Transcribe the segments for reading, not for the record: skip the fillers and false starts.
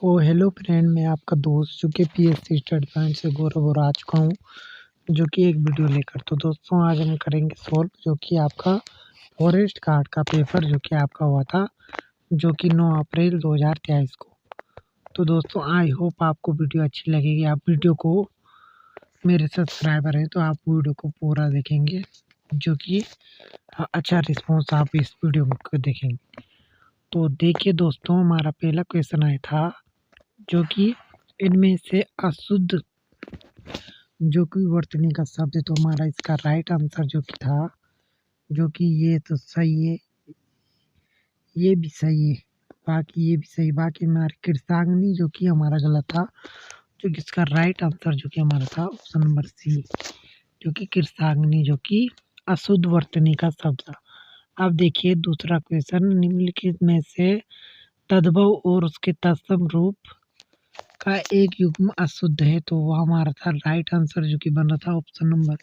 तो hello friend, मैं आपका दोस्त जो कि पीएससी स्टडी पॉइंट से गौरव और आ चुका हूँ जो कि एक वीडियो लेकर। तो दोस्तों आज हम करेंगे सॉल्व जो कि आपका फॉरेस्ट गार्ड का पेपर जो कि आपका हुआ था जो कि 9 अप्रैल 2023 को। तो दोस्तों आई होप आपको वीडियो अच्छी लगेगी। आप वीडियो को मेरे सब्सक्राइबर हैं तो आप वीडियो को पूरा देखेंगे जो कि अच्छा रिस्पॉन्स आप इस वीडियो को देखेंगे। तो देखिए दोस्तों, हमारा पहला क्वेश्चन आया था जो कि इनमें से अशुद्ध जो कि वर्तनी का शब्द है। तो हमारा इसका राइट आंसर जो कि था जो कि ये तो सही है, ये भी सही है, बाकी ये भी सही। बाकी हमारे कृष्णांगनी जो कि हमारा गलत था, जो कि इसका राइट आंसर जो कि हमारा था ऑप्शन नंबर सी जो कि कृष्णांगनी जो कि अशुद्ध वर्तनी का शब्द था। अब देखिए दूसरा क्वेश्चन, निम्नलिखित में से तद्भव और उसके तत्सम रूप का एक युग्म अशुद्ध है। तो वो हमारा था राइट आंसर जो कि बना था ऑप्शन नंबर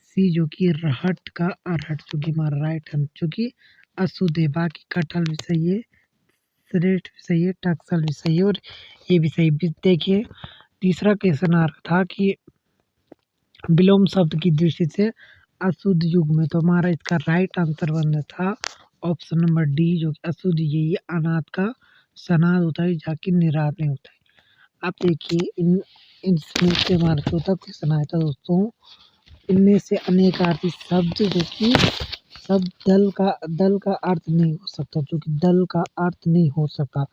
सी जो कि रहट का अरहट जो कि हमारा राइट आंसर जो कि अशुद्ध है। बाकी कटहल भी सही है, श्रेष्ठ भी सही है, टक्सल भी सही है और ये भी सही। देखिए तीसरा क्वेश्चन आ रहा था कि विलोम शब्द की दृष्टि से अशुद्ध युग्म में। तो हमारा इसका राइट आंसर बना था ऑप्शन नंबर डी जो कि अशुद्ध यही अनाथ का सनाद होता है जाकि निराद नहीं होता है। आप देखिए इनमें से हमारा चौथा क्वेश्चन आया था दोस्तों, इनमें से अनेकार्थी शब्द जो कि सब दल का अर्थ नहीं हो सकता, जो कि दल का अर्थ नहीं हो सकता,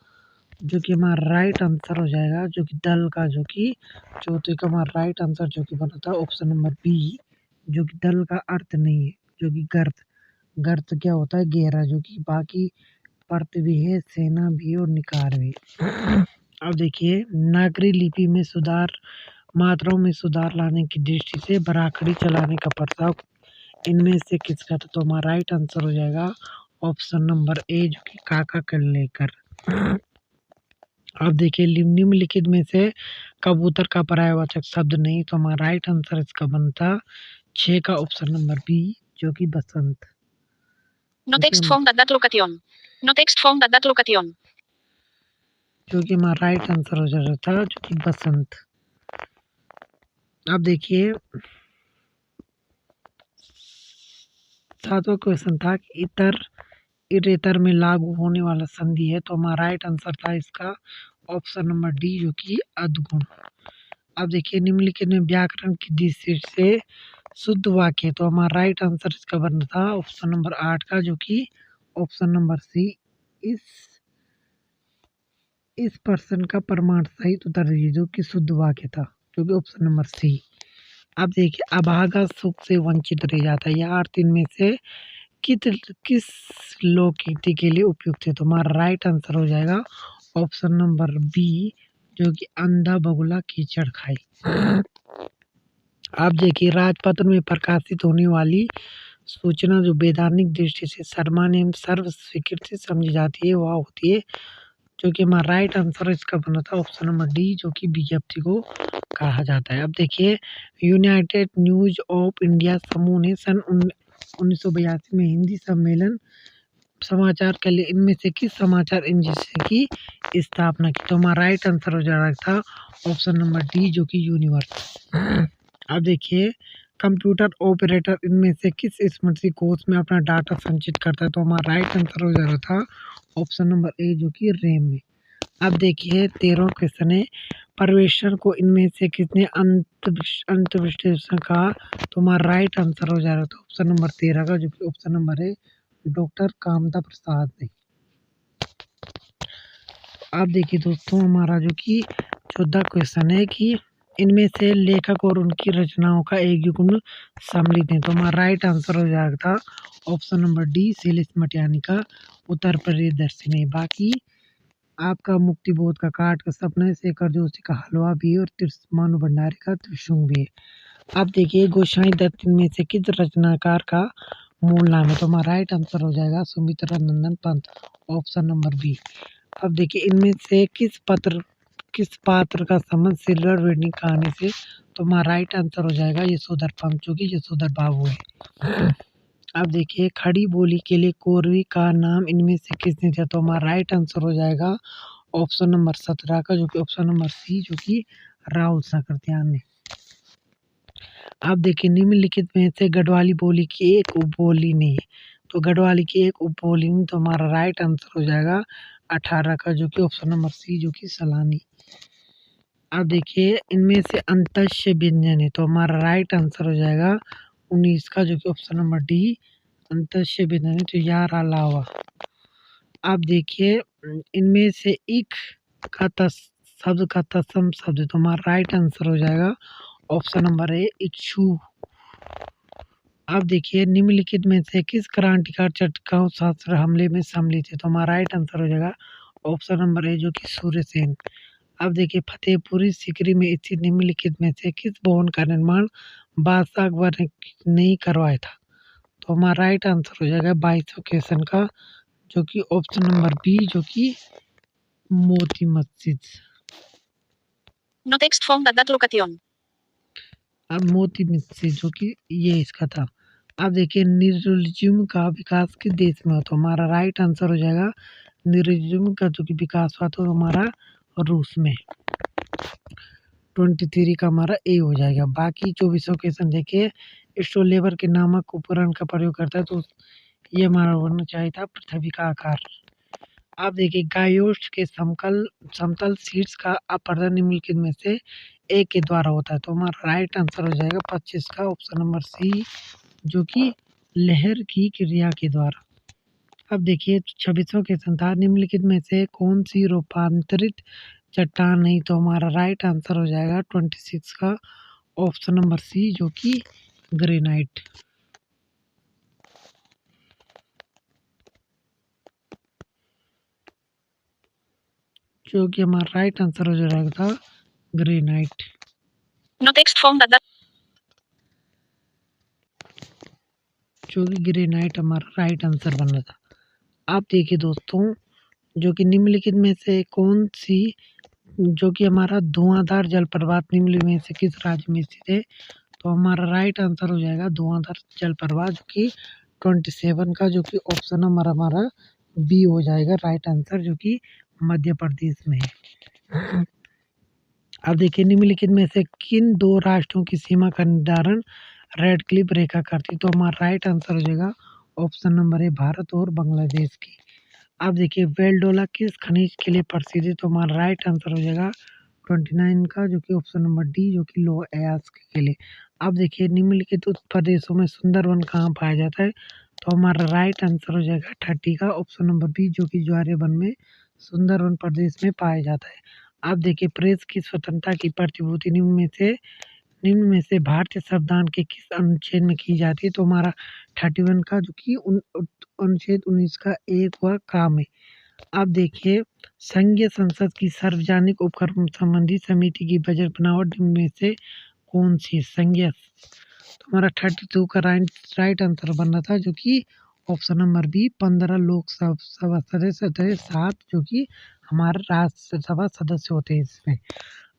जो कि हमारा राइट आंसर हो जाएगा जो कि दल का जो कि चौथे का हमारा राइट आंसर जो कि बना था ऑप्शन नंबर बी जो कि दल का अर्थ नहीं है, जो कि गर्त। गर्त क्या होता है? गहरा, जो कि बाकी पर्त भी है, सेना भी और निकार भी। अब देखिए नागरी लिपि में सुधार, मात्राओं में सुधार लाने की दृष्टि से बराखड़ी चलाने का प्रस्ताव इनमें से किसका था? तो हमारा राइट आंसर हो जाएगा ऑप्शन नंबर ए जो कि काका कल्लेकर। अब देखिए निम्नलिखित में से कबूतर का पर्यायवाचक शब्द नहीं। तो हमारा राइट आंसर इसका बनता 6 का ऑप्शन नंबर बी जो कि बसंत। No text found at that location. No text found at that location. जो कि हमारा राइट आंसर हो जाता था जो कि बसंत। अब देखिए सातवां क्वेश्चन था कि इरेतर में लागू होने वाला संधि है। तो हमारा राइट आंसर था इसका ऑप्शन नंबर डी जो कि अधगुण। अब देखिए निम्नलिखित में व्याकरण की दृष्टि से शुद्ध वाक्य। तो हमारा राइट आंसर इसका बनना था ऑप्शन नंबर 8 का जो कि ऑप्शन नंबर सी इस पर्सन का प्रमाण सहित उत्तर दीजिए जो कि शुद्ध वाक्य था जो कि ऑप्शन नंबर सी। अब देखिए अभागा सुख से वंचित रह जाता है, यह अर्थ इनमें से किस लोकोक्ति के लिए उपयुक्त है? तो हमारा राइट आंसर हो जाएगा ऑप्शन नंबर बी जो कि अंधा बगुला कीचड़ खाई। आप देखिए राजपत्र में प्रकाशित होने वाली सूचना जो वैधानिक दृष्टि से सम्मान्य एवं सर्व स्वीकृति समझी जाती है वह होती है, जो कि हमारा राइट आंसर इसका बना था ऑप्शन नंबर डी जो कि विज्ञप्ति को कहा जाता है। अब देखिए यूनाइटेड न्यूज ऑफ इंडिया समूह ने सन 1982 में हिंदी सम्मेलन समाचार के लिए इनमें से किस समाचार एजेंसी की स्थापना की? तो हमारा राइट आंसर हो जा रहा था ऑप्शन नंबर डी जो कि यूनिवर्स। अब देखिए कंप्यूटर ऑपरेटर इनमें से किस स्मृति कोष में अपना डाटा संचित करता है? तो हमारा राइट आंसर हो जा रहा था ऑप्शन नंबर ए जो कि रैम में। अब देखिए 13वां क्वेश्चन है, परवेश्वर को इनमें से किसने अंत विश्लेषण कहा? तो हमारा राइट आंसर हो जा रहा था ऑप्शन नंबर 13 का जो कि ऑप्शन नंबर है डॉक्टर कामदा प्रसाद ने। अब देखिए दोस्तों हमारा जो कि 14 क्वेश्चन है कि इनमें से लेखक और उनकी रचनाओं का एक युग्म सम्मिलित है। तो हमारा राइट आंसर हो जाएगा था option number D Shailesh Matiyani का उत्तर प्रदेश दर्शनी। बाकी आपका मुक्ति बोध का काट का सपना, शेखर जोशी का हलवा भी और मानु भंडारी का त्रिशूल भी। अब देखिए गोसाई दत्त में से किस रचनाकार का मूल नाम है? तो हमारा राइट आंसर हो जाएगा सुमित्रा नंदन पंत ऑप्शन नंबर बी। अब देखिए इनमें से किस पात्र का संबंध सिल्वर वेडिंग कहानी से? तो हमारा राइट आंसर हो जाएगा यशोधर पंत जो कि यशोधर बाबू है। अब देखिए खड़ी बोली के लिए कोरवी का नाम इनमें से किसने दिया? तो हमारा राइट आंसर हो जाएगा ऑप्शन नंबर 17 का जो कि ऑप्शन नंबर सी जो कि राहुल साकृत्यायन ने। आप देखिए निम्नलिखित में से गढ़वाली बोली की एक उपबोली नहीं है, तो गढ़वाली की एक उपबोली नहीं, तो हमारा राइट आंसर हो जाएगा 18 का जो कि ऑप्शन नंबर सी जो कि सलानी। अब देखिए इनमें से अंतस्य व्यंजन है, तो हमारा राइट आंसर हो जाएगा 19 का जो कि ऑप्शन नंबर डी अंतस्य व्यंजन है, तो यार अलावा। आप देखिए इनमें से एक का शब्द का तत्सम शब्द, तो हमारा राइट आंसर हो जाएगा ऑप्शन नंबर ए इच्छु। अब देखिए निम्नलिखित में से किस क्रांतिकारी चटकाऊ शास्त्र हमले में सम्मिलित है, तो हमारा राइट आंसर हो जाएगा ऑप्शन नंबर ए जो कि सूर्यसेन। अब देखिए फतेहपुरी सीकरी में स्थित निम्नलिखित में से किस भवन का निर्माण बादशाह अकबर ने नहीं करवाया था, तो हमारा राइट आंसर हो जाएगा 22 का जो कि ऑप्शन नंबर बी जो कि Moti Masjid. No text found at that location. अब मोती मस्जिद जो कि ये इसका था। अब देखिए नियोजिज्म का विकास किस देश में हो, तो हमारा राइट आंसर हो जाएगा नियोजिज्म का जो कि विकास हुआ तो हमारा रूस में। 23 का हमारा ए हो जाएगा। बाकी 24 क्वेश्चन देखिए स्टोलेवर के नामक उपकरण का प्रयोग करता है, तो ये हमारा होना चाहिए था पृथ्वी का आकार। आप देखिए गायोस्ट के समतल शीट्स का अपवर्तन निम्नलिखित में से एक के द्वारा होता है, तो हमारा राइट आंसर हो जाएगा 25 का ऑप्शन नंबर सी जो कि लहर की क्रिया के द्वारा। अब देखिए 26वां क्वेश्चन था निम्नलिखित में से कौन सी रूपांतरित चट्टान नहीं, तो हमारा राइट आंसर हो जाएगा 26 का ऑप्शन नंबर सी जो कि ग्रेनाइट। जो कि हमारा राइट आंसर हो जाएगा था granite. No text found at that. जो कि ग्रेनाइट हमारा राइट आंसर बना था। आप देखिए दोस्तों जो कि निम्नलिखित में से कौन सी जो कि हमारा धुआंधार जलप्रपात निम्नलिखित में से किस राज्य में स्थित है, तो हमारा राइट आंसर हो जाएगा धुआंधार जलप्रपात जो कि 27 का जो कि ऑप्शन नंबर हमारा बी हो जाएगा राइट आंसर जो कि मध्य प्रदेश में है। अब देखिए निम्नलिखित में से किन दो राष्ट्रों की सीमा का निर्धारण रेड क्लिफ रेखा करती, तो हमारा राइट आंसर हो जाएगा ऑप्शन नंबर ए भारत और बांग्लादेश की। अब देखिए वेल्डोला किस खनिज के लिए प्रसिद्ध है, तो हमारा राइट आंसर हो जाएगा 29 का जो कि ऑप्शन नंबर डी जो कि लोह अयस्क के लिए। अब देखिए निम्नलिखित प्रदेशों में सुंदरवन कहाँ पाया जाता है, तो हमारा राइट आंसर हो जाएगा 30 का ऑप्शन नंबर बी जो कि ज्वारे वन में सुंदरवन प्रदेश में पाया जाता है। अब देखिए प्रेस की स्वतंत्रता की प्रतिभूति निम्न में से भारतीय संविधान के किस अनुच्छेद में की जाती है, तो हमारा 31 का जो कि अनुच्छेद 19 का एक वह काम है। अब देखिए संघीय संसद की सार्वजनिक उपक्रम संबंधी समिति की बजट बनावट में से कौन सी संघीय, तो हमारा 32 का राइट आंसर बनना था जो कि ऑप्शन नंबर बी 15 लोकसभा सदस्य थे 7 जो कि हमारे राज्यसभा सदस्य होते हैं इसमें।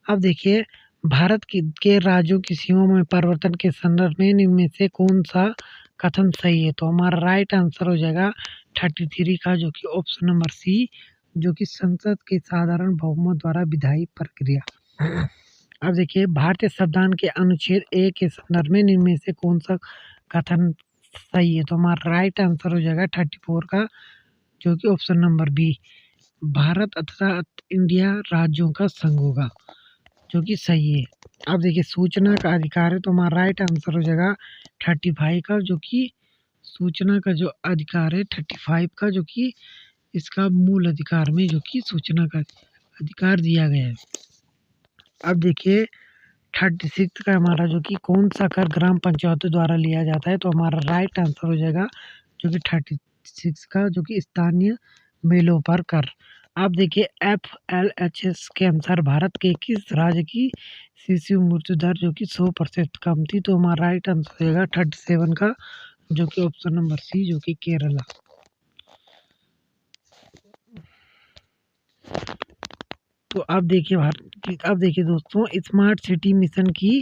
अब देखिए भारत के राज्यों की सीमा में परिवर्तन के संदर्भ में इनमें से कौन सा कथन सही है, तो हमारा राइट आंसर हो जाएगा 33 का जो कि ऑप्शन नंबर सी जो कि संसद के साधारण बहुमत द्वारा विधायी प्रक्रिया। अब देखिए भारतीय संविधान के अनुच्छेद 1 के संदर्भ में इनमें से कौन सा कथन सही है, तो हमारा राइट आंसर हो जाएगा 34 का जो कि ऑप्शन नंबर बी भारत अथवा इंडिया राज्यों का संघ होगा जो कि सही है। अब देखिए सूचना का अधिकार है, तो हमारा राइट आंसर हो जाएगा 35 का जो कि सूचना का जो अधिकार है 35 का जो कि इसका मूल अधिकार में जो कि सूचना का अधिकार दिया गया है। अब देखिए 36 का हमारा जो कि कौन सा कर ग्राम पंचायतों द्वारा लिया जाता है, तो हमारा राइट आंसर हो जाएगा जो कि 36 का जो कि स्थानीय मेलों पर कर। आप देखिए FLHS के अनुसार भारत के किस राज्य की शिशु मृत्यु दर जो कि 100% कम थी, तो हमारा राइट आंसर हो जाएगा 37 का जो कि ऑप्शन नंबर सी जो कि केरला। तो अब देखिए दोस्तों स्मार्ट सिटी मिशन की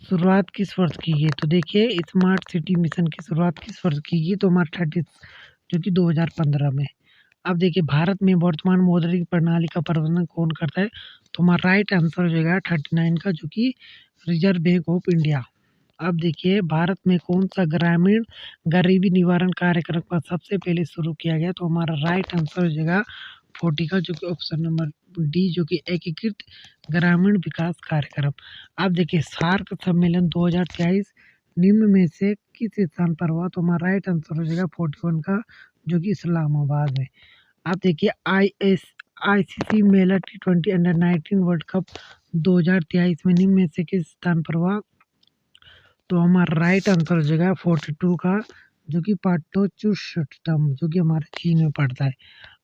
शुरुआत किस वर्ष की गई, तो देखिए स्मार्ट सिटी मिशन की शुरुआत किस वर्ष की गई, तो हमारा 30 जो कि 2015 में। अब देखिए भारत में वर्तमान मौद्रिक प्रणाली का प्रबंधन कौन करता है? तो हमारा राइट आंसर हो जाएगा 39 का, जो कि रिजर्व बैंक ऑफ इंडिया। अब देखिए भारत में कौन सा ग्रामीण गरीबी निवारण कार्यक्रम का सबसे पहले शुरू किया गया? तो हमारा राइट आंसर हो जाएगा 40 का, जो कि ऑप्शन नंबर डी, जो कि एकीकृत ग्रामीण विकास कार्यक्रम। अब देखिए सार्क सम्मेलन 2023 निम्न में से किस स्थान पर हुआ? तो हमारा राइट आंसर हो जाएगा 41 का, जो कि इस्लामाबाद में। अब देखिए आईसीसी महिला T20 अंडर 19 वर्ल्ड कप 2023 में निम्न में से किस स्थान पर हुआ? तो हमारा राइट आंसर हो जाएगा 42 का, जो कि पाटोचुस्टम, जो कि हमारे चीन में पड़ता है।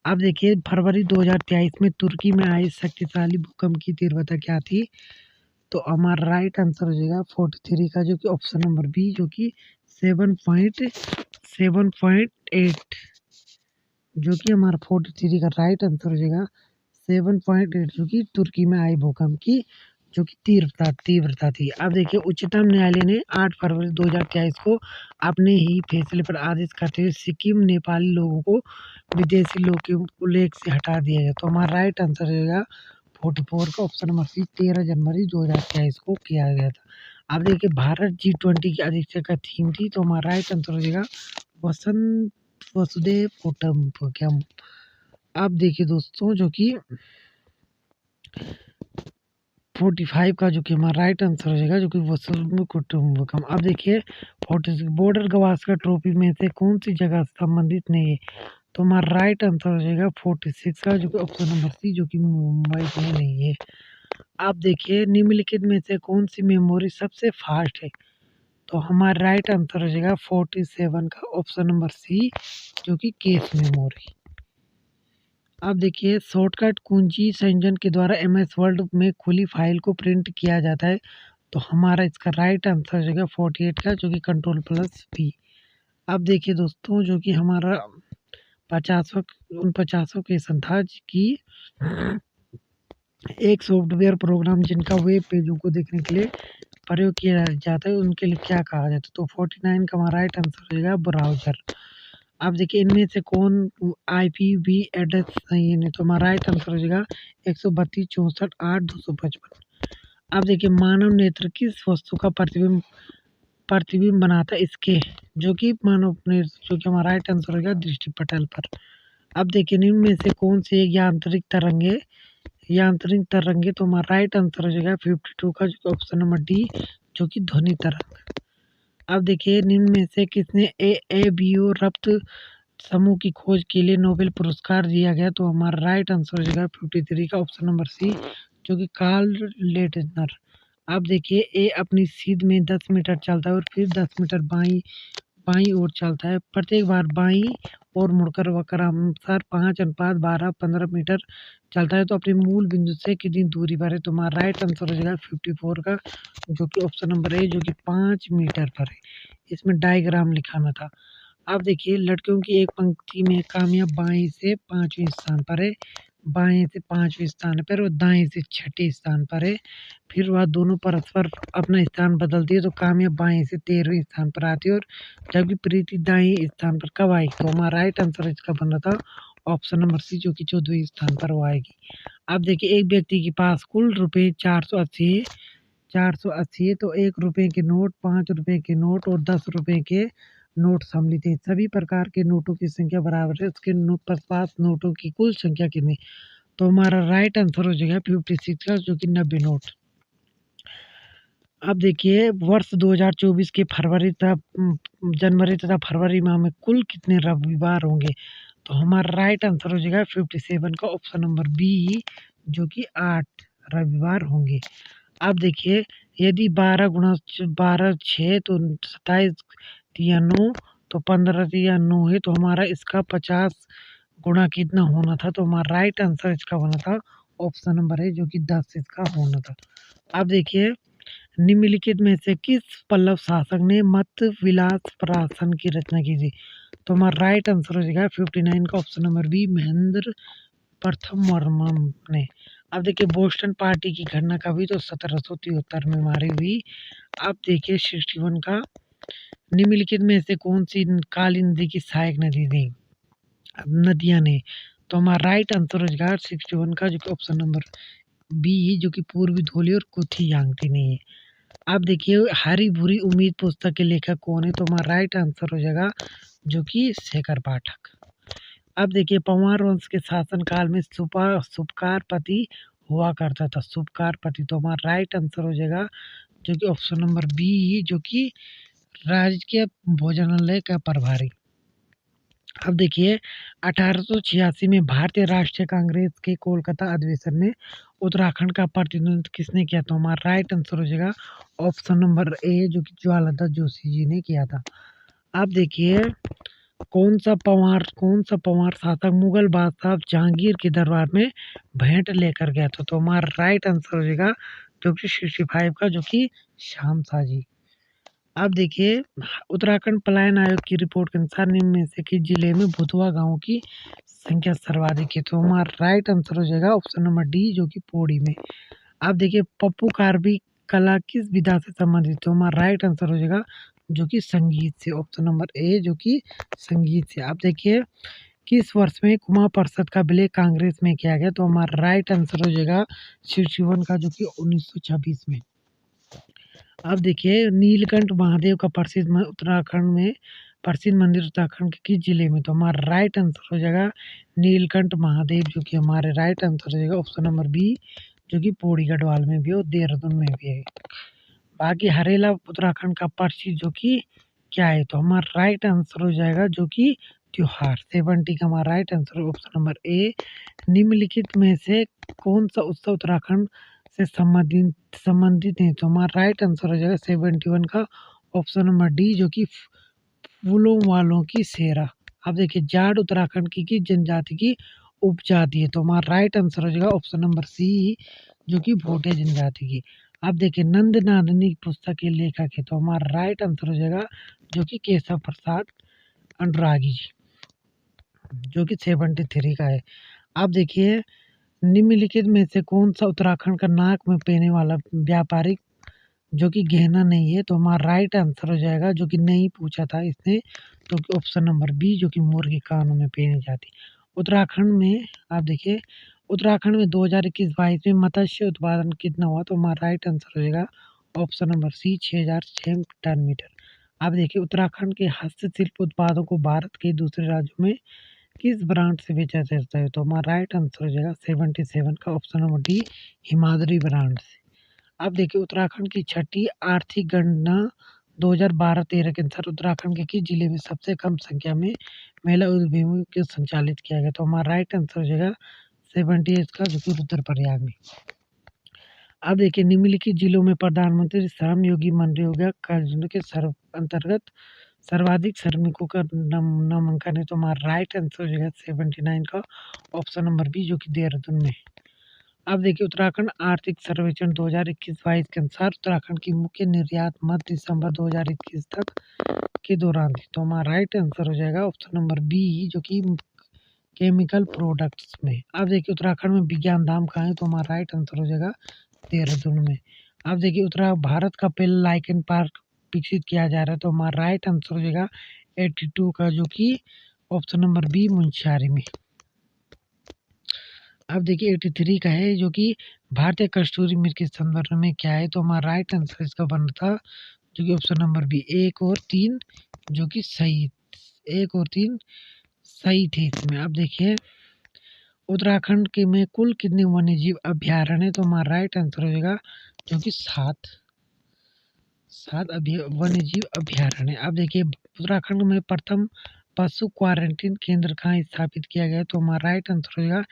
अब देखिए फरवरी 2023 में तुर्की में आए शक्तिशाली भूकंप की तीव्रता क्या थी? तो हमारा राइट आंसर हो जाएगा 43 का, जो कि ऑप्शन नंबर बी, जो कि 7.8, जो कि हमारा 43 का राइट आंसर हो जाएगा 7.8, जो कि तुर्की में आई भूकंप की जो कि तीव्रता थी। अब देखिए उच्चतम न्यायालय ने 8 फरवरी 2023 को अपने ही फैसले पर आदेश करते हुए सिक्किम नेपाली लोगों को विदेशी लोग के उल्लेख से हटा दिया गया। तो हमारा राइट आंसर हो जाएगा 44 का, ऑप्शन नंबर सी, 13 जनवरी 2023 को किया गया था। अब देखिए भारत G20 की अध्यक्षता का थीम थी। तो हमारा राइट आंसर हो जाएगा वसंत वसुदेव कुटुंबकम। अब देखिए दोस्तों जो कि 45 का, जो कि हमारा राइट आंसर हो जाएगा, जो कि वसुधैव कुटुंबकम। अब देखिए 46 बॉर्डर गवास्कर ट्रॉफी में से कौन सी जगह संबंधित नहीं है? तो हमारा राइट आंसर हो जाएगा 46 का, जो कि ऑप्शन नंबर सी, जो कि मुंबई में नहीं है। आप देखिए निम्नलिखित में से कौन सी मेमोरी सबसे फास्ट है? तो हमारा राइट आंसर हो जाएगा 47 का, ऑप्शन नंबर सी, जो कि केस मेमोरी। अब देखिए शॉर्टकट कुंजी संयोजन के द्वारा MS वर्ड में खुली फाइल को प्रिंट किया जाता है। तो हमारा इसका राइट आंसर हो जाएगा 48 का, जो कि Ctrl+V। अब देखिए दोस्तों जो कि हमारा 50वां क्वेश्चन था कि एक सॉफ्टवेयर प्रोग्राम जिनका वेब पेजों को देखने के लिए प्रयोग किया जाता है उनके लिए क्या कहा जाता है? तो 49 का हमारा राइट आंसर हो जाएगा ब्राउजर। अब देखिए इनमें से कौन IPV एड्रेस नहीं है? तो हमारा राइट आंसर हो जाएगा 132.64.8.255। अब देखिए मानव नेत्र किस वस्तु का प्रतिबिंब बनाता है? इसके जो कि मानव नेत्र, जो कि हमारा राइट आंसर हो गया दृष्टि पटल पर। अब देखिए निम्न में से कौन सी एक यांत्रिक तरंगे? तो हमारा राइट आंसर हो जाएगा 52 का, जो ऑप्शन नंबर डी, जो कि ध्वनि तरंग। अब देखिए निम्न में से किसने ABO रप्त समूह की खोज के लिए नोबेल पुरस्कार दिया गया? तो हमारा राइट आंसर हो जाएगा 53 का, ऑप्शन नंबर सी, जो कि कार्ल लेटनर। अब देखिए ए अपनी सीध में 10 मीटर चलता है और फिर 10 मीटर बाईं ओर चलता है। प्रत्येक बार बाईं ओर मुड़कर वह क्रमशः 5:12:15 मीटर चलता है। तो अपने मूल बिंदु से कितनी दूरी पर है? तो हमारा राइट आंसर हो जाएगा 54 का, जो कि ऑप्शन नंबर ए, जो कि 5 मीटर पर है। इसमें डायग्राम लिखाना था। अब देखिए लड़कियों की एक पंक्ति में कामयाब बाएं से 5वें स्थान पर है, बाएं से 5वें स्थान पर और दाएं से 6ठे स्थान पर है। फिर वह दोनों परस्पर अपना स्थान बदलती है, तो कामयाब बाएं से 13वें स्थान पर आती है और जबकि प्रीति दाएं स्थान पर कब आएगी? तो हमारा राइट आंसर इसका बन रहा था ऑप्शन नंबर सी, जो कि 14वें स्थान पर वो आएगी। अब देखिए एक व्यक्ति के पास कुल रुपये 480 है, तो 1 रुपये के नोट, 5 रुपये के नोट और 10 रुपये के नोट सम्मिलित है। सभी प्रकार के नोटों की संख्या बराबर है, उसके पास नोटों की कुल संख्या कितनी? तो हमारा राइट आंसर हो जाएगा 56 का, जो कि 90 नोट। अब देखिए वर्ष 2024 के जनवरी तथा फरवरी माह में कुल कितने रविवार होंगे? तो हमारा राइट आंसर हो जाएगा 57 का, ऑप्शन नंबर बी, जो कि 8 रविवार होंगे। अब देखिए यदि 12 गुणा 12 6 तो 27 या 9, तो 15 या 9 है, तो हमारा इसका 50 गुणा कितना होना था? तो हमारा राइट आंसर इसका होना था ऑप्शन नंबर है, जो कि 10 इसका होना था। अब देखिए निम्नलिखित में से किस पल्लव शासक ने मत विलास प्राशन की रचना की थी? तो हमारा राइट आंसर हो जाएगा 59 का, ऑप्शन नंबर बी, महेंद्र प्रथम वर्मन ने। अब देखिए बोस्टन पार्टी की घटना कब हुई? तो 1773 में मारी हुई। अब देखिए 61 का निम्नलिखित में से कौन सी काली नदी की सहायक नदी थी? नदियाँ ने। तो हमारा राइट आंसर हो जाएगा 61 का जो कि ऑप्शन नंबर बी जो कि पूर्वी धोली और कुथी यांगती नहीं है। आप देखिए हरी भूरी उम्मीद पुस्तक के लेखक कौन है? तो हमारा राइट आंसर हो जाएगा जो कि शेखर पाठक। अब देखिए पंवार वंश के शासनकाल में सुपकारपति हुआ करता था। सुपकारपति तो हमारा राइट आंसर हो जाएगा जो कि ऑप्शन नंबर बी जो कि राजकीय भोजनालय का प्रभारी। अब देखिए 1886 में भारतीय राष्ट्रीय कांग्रेस के कोलकाता अधिवेशन में उत्तराखंड का प्रतिनिधित्व किसने किया? तो हमारा राइट आंसर हो जाएगा ऑप्शन नंबर ए जो कि ज्वालादत्त जोशी जी ने किया था। अब देखिए कौन सा पवार शासक मुगल बादशाह जहांगीर के दरबार में भेंट लेकर गया था? तो हमारा राइट आंसर हो जाएगा जो कि 65 का जो कि श्याम शाह जी। अब देखिए उत्तराखंड पलायन आयोग की रिपोर्ट के अनुसार निम्न में से किस जिले में भुतवा गांव की संख्या सर्वाधिक है? तो हमारा राइट आंसर हो जाएगा ऑप्शन नंबर डी जो कि पौड़ी में। अब देखिए पप्पू कार्बी कला किस विधा से संबंधित? तो हमारा राइट आंसर हो जाएगा जो कि संगीत से, ऑप्शन नंबर ए जो कि संगीत से। आप देखिए किस वर्ष में कुमाऊं परिषद का विलय कांग्रेस में किया गया? तो हमारा राइट आंसर हो जाएगा 61 का जो कि 1926 में। अब देखिए नीलकंठ महादेव का प्रसिद्ध मंदिर उत्तराखंड के किस जिले में? तो हमारा राइट आंसर हो जाएगा नीलकंठ महादेव जो कि हमारे राइट आंसर हो जाएगा ऑप्शन नंबर बी जो कि पौड़ी गढ़वाल में भी है और देहरादून में भी है। बाकी हरेला उत्तराखंड का प्रसिद्ध जो कि क्या है? तो हमारा राइट आंसर हो जाएगा जो कि त्योहार। 70 का हमारा right answer option number A. निम्नलिखित में से कौन सा उत्सव उत्तराखंड से संबंधित है? तो हमारा राइट आंसर हो जाएगा 71 का ऑप्शन नंबर डी जो कि फूलों वालों की सेरा। अब देखिए जाट उत्तराखंड की किस जनजाति की उपजाति है? तो हमारा राइट आंसर हो जाएगा ऑप्शन नंबर सी जो कि भोटे जनजाति की। अब देखिए नंद नादनी पुस्तक के लेखक है। तो हमारा राइट आंसर हो जाएगा जो कि केशव प्रसाद अनुरागी जी जो कि 73 का है। अब देखिए निम्नलिखित में से कौन सा उत्तराखंड का नाक में पहने वाला व्यापारिक जो कि गहना नहीं है? तो हमारा राइट आंसर हो जाएगा जो कि नहीं पूछा था इसने तो ऑप्शन नंबर बी जो कि मोर के कानों में पहनी जाती। उत्तराखंड में आप देखिए उत्तराखंड में 2021-22 में मत्स्य उत्पादन कितना हुआ? तो हमारा राइट आंसर हो जाएगा option number C 6006 ton metre. आप देखिए उत्तराखंड के हस्तशिल्प उत्पादों को भारत के दूसरे राज्यों में किस ब्रांड से बेचा जाता है? तो हमारा राइट आंसर हो जाएगा 77 का option number D Himadri brand से। अब देखिए उत्तराखंड की छठी आर्थिक गणना 2012-13 के अनुसार उत्तराखंड के किस जिले में सबसे कम संख्या में महिला उद्यमियों को संचालित किया गया? तो हमारा राइट आंसर हो जाएगा 78 का जो कि रुद्रप्रयाग में। अब देखिए निम्नलिखित जिलों में प्रधानमंत्री श्रम योगी मनरेगा कार्ययोजना के अंतर्गत सर्वाधिक श्रमिकों का नामांकन है। तो हमारा राइट आंसर हो जाएगा 79 का ऑप्शन नंबर बी जो कि देहरादून में। अब देखिए उत्तराखंड आर्थिक सर्वेक्षण 2021-22 के अनुसार उत्तराखंड की मुख्य निर्यात मध्य दिसंबर 2021 तक के दौरान थी। तो हमारा राइट आंसर हो जाएगा ऑप्शन नंबर बी जो कि केमिकल प्रोडक्ट्स में। अब देखिए उत्तराखंड में विज्ञान धाम कहाँ है? तो हमारा राइट आंसर हो जाएगा देहरादून में। अब देखिए भारत का पहला लाइकेन पार्क विकसित किया जा रहा है। तो हमारा राइट आंसर हो जाएगा 82 का जो कि ऑप्शन नंबर बी मुंशियारी में। अब देखिए 83 का है जो कि भारतीय कस्तूरी मृग के संदर्भ में क्या है? तो हमारा राइट आंसर इसका बन था जो कि ऑप्शन नंबर बी 1 और 3 जो कि सही 1 और 3 सही थे इसमें। अब देखिए उत्तराखंड के में कुल कितने वन्यजीव अभ्यारण्य है? तो हमारा राइट आंसर हो जाएगा जो कि 7 वन्यजीव अभ्यारण्य। अब देखिए उत्तराखंड में प्रथम पशु क्वारंटीन केंद्र कहाँ स्थापित किया गया? तो हमारा राइट आंसर हो जाएगा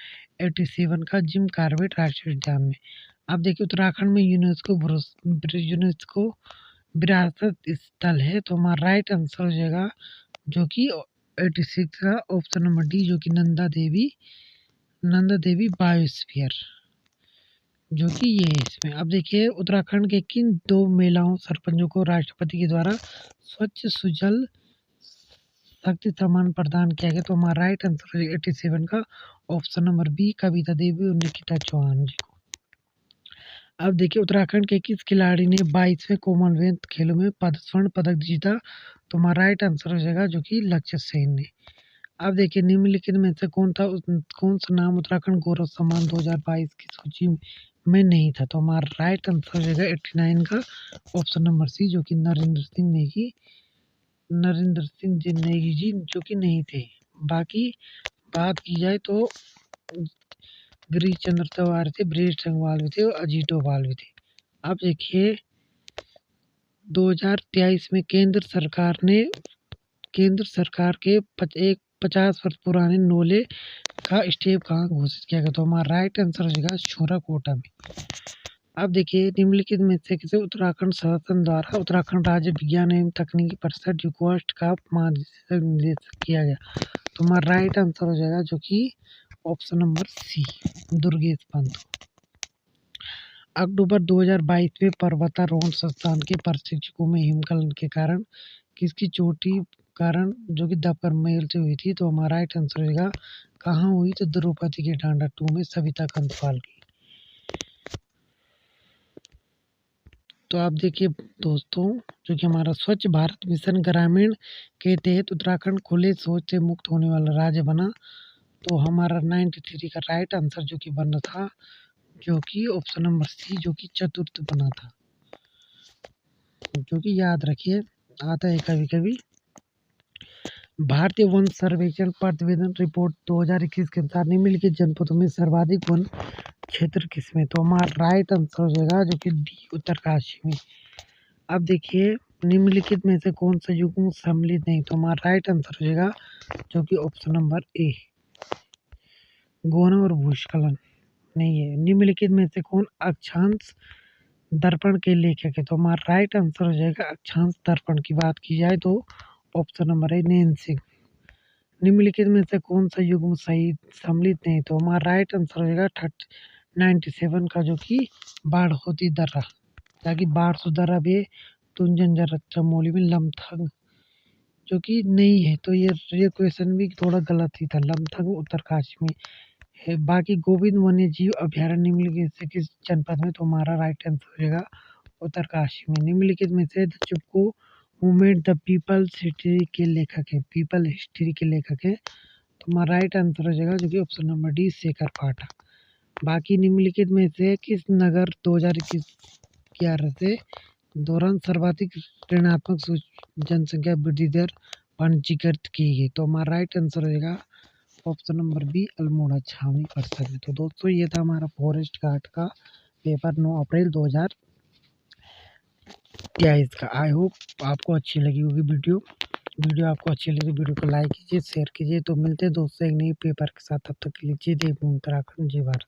87 का जिम कॉर्बेट राष्ट्रीय उद्यान में। अब देखिए उत्तराखंड में यूनेस्को विरासत स्थल है। तो हमारा राइट आंसर हो जाएगा जो कि 86 का ऑप्शन नंबर डी जो कि नंदा देवी बायोस्फीयर जो कि ये है इसमें। अब देखिए उत्तराखंड के किन 2 महिलाओं सरपंचों को राष्ट्रपति के द्वारा स्वच्छ सुजल शक्ति सम्मान प्रदान किया गया? तो हमारा राइट आंसर है 87 का ऑप्शन नंबर बी कविता देवी और निकिता चौहान जी को। अब देखिए उत्तराखंड के किस खिलाड़ी ने 22वें कॉमनवेल्थ खेलों में स्वर्ण पदक जीता? तो हमारा राइट आंसर हो जाएगा जो कि लक्ष्य सेन ने। अब देखिए निम्नलिखित में से कौन सा नाम उत्तराखंड गौरव सम्मान 2022 की सूची में नहीं था। तो हमारा राइट आंसर हो जाएगा 89 का ऑप्शन नंबर सी, जो कि नरेंद्र सिंह नेगी जी जो कि नहीं थे। बाकी बात की जाए तो गिरीश चंद्र तिवारी थे, ब्रिजेश संगवाल भी थे और अजीत डोभाल भी थे। अब देखिए 2023 में केंद्र सरकार के एक 50 वर्ष पुराने नोले का स्टेप कहाँ घोषित किया गया। तो हमारा राइट आंसर हो जाएगा शोराकोटा में। अब देखिए निम्नलिखित में से किसे उत्तराखंड शासन द्वारा उत्तराखंड राज्य विज्ञान एवं तकनीकी परिषद यूकोस्ट का निर्देशित किया गया। तो हमारा राइट आंसर हो जाएगा जो कि option number C, Durgesh Pant. अक्टूबर 2022 में पर्वतारोहण संस्थान के प्रशिक्षकों में हिमस्खलन के कारण किसकी चोटी जो कि दबकर मृत्यु हुई थी। तो हमारा राइट आंसर होगा कहाँ हुई, तो द्रौपदी के डांडा 2 में सविता कंथपाल की। तो आप देखिए दोस्तों, जो कि हमारा स्वच्छ भारत मिशन ग्रामीण के तहत उत्तराखंड खुले शौच से मुक्त होने वाला राज्य बना। तो हमारा 93 का राइट आंसर जो कि बना था, जो कि ऑप्शन नंबर सी, जो कि चतुर्थ बना था। जो कि याद रखिए आता है कभी कभी। भारतीय वन सर्वेक्षण प्रतिवेदन रिपोर्ट 2021 के अनुसार निम्नलिखित जनपदों में सर्वाधिक वन क्षेत्र किसमें। तो हमारा राइट आंसर हो जाएगा जो कि डी, उत्तरकाशी में। अब देखिए निम्नलिखित में से कौन सा युग्म सम्मिलित नहीं। तो हमारा राइट आंसर हो जाएगा जो कि ऑप्शन नंबर ए, गौन और भूस्खलन नहीं है। निम्नलिखित में से कौन अक्षांश दर्पण के लेखक है। तो हमारा राइट आंसर हो जाएगा अक्षांश दर्पण की बात की जाए तो option number A, Nain Singh. निम्नलिखित में से कौन सा युग्म सही सम्मिलित नहीं। तो हमारा राइट आंसर हो जाएगा 97 का, जो कि बाढ़ होती दर्रा, ताकि बाढ़ सुदर्रा भी तुंजन चमोली में लमथंग जो कि नहीं है। तो ये क्वेश्चन भी थोड़ा गलत ही था, लमथंग उत्तरकाशी में है। बाकी गोविंद वन्य जीव अभ्यारण्य निम्नलिखित से किस जनपद में। तो हमारा राइट आंसर हो जाएगा उत्तरकाशी में। निम्नलिखित में से the चुपको movement the people history के लेखक है, पीपल हिस्ट्री के लेखक है। तो हमारा राइट आंसर हो जाएगा जो कि ऑप्शन नंबर डी, शेखर पाठक। बाकी निम्नलिखित में से किस नगर 2021 के दौरान सर्वाधिक ऋणात्मक जनसंख्या वृद्धि दर पंजीकृत की गई। तो हमारा राइट आंसर हो जाएगा ऑप्शन नंबर बी, अल्मोड़ा छावनी परिसर में। तो दोस्तों ये था हमारा फॉरेस्ट गार्ड का पेपर 9 अप्रैल 2023 का। आई होप आपको अच्छी लगी होगी वीडियो आपको अच्छी लगी वीडियो को लाइक कीजिए, शेयर कीजिए। तो मिलते हैं दोस्तों एक नई पेपर के साथ, तब तक के लिए जय देव उत्तराखंड, जय भारत।